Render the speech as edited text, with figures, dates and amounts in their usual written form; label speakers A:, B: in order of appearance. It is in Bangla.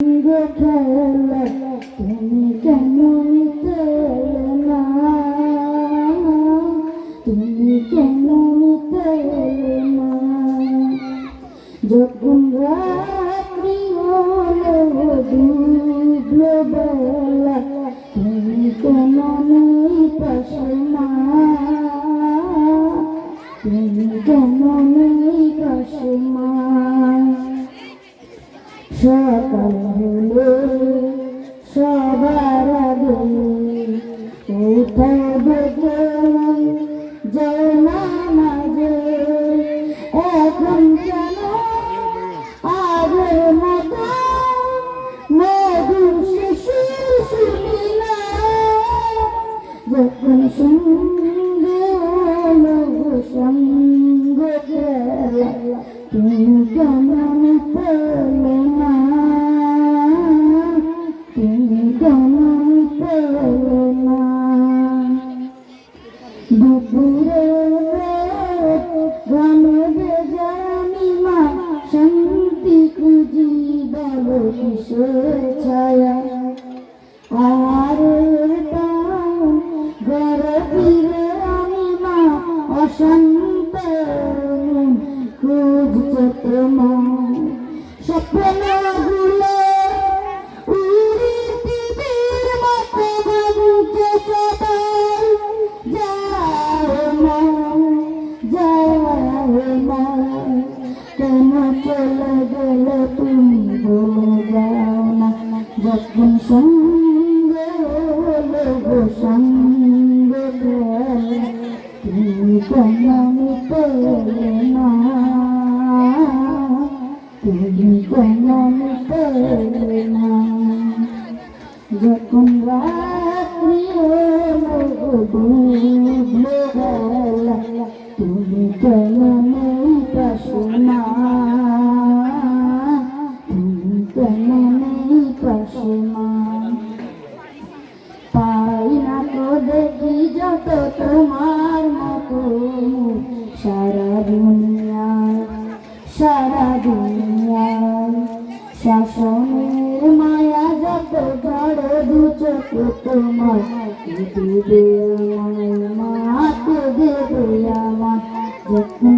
A: খেলা তুমি কেমন খেলে না, তুমি কেমন খেলে না। যখন রাত্রি হলো ডুবলো বেলা, তুমি কেমন পাশে না, তুমি কেমন পাশে না। সকাল হলে সবার আগে উঠে দেখে যায় না মাঝে, এখন কেন আগের মতো মধুর শিশির শুনি না। যখন সঙ্গে হলো সঙ্গ খেলা, তুমি কেমন পেলে না, তুমি কেমন পেলে না। দুপুরে গ্রামে বেজানি মা শান্তি খুঁজি, বলো কিসের ছায়া। আর ঘরে ফিরে আমি মা অশান্ত খুঁজছে তোমার। স্বপ্নগুলো উড়ি টিভির মতো ভাঙছে সবাই, যাও না, যাও না, কেন চলে গেলে তুমি বলে যাও না। যখন সঙ্গে হলো গো সঙ্গে খেলা, তুমি কেমন পেলে না, তুমি কেমন পেলে না। যখন রাত্রি হলো ডুবলো বেলা, তুমি কেমন পাশে না, তুমি কেমন পাশে না। পাই না তো দেখি যত তোমার মতো সারা দুনিয়ায়, সারা দুনিয়ায়। শাসনের মায়া যত বড় দু চোখ তোমার, দেবে আমায় মা, দেবে আমায়। যখন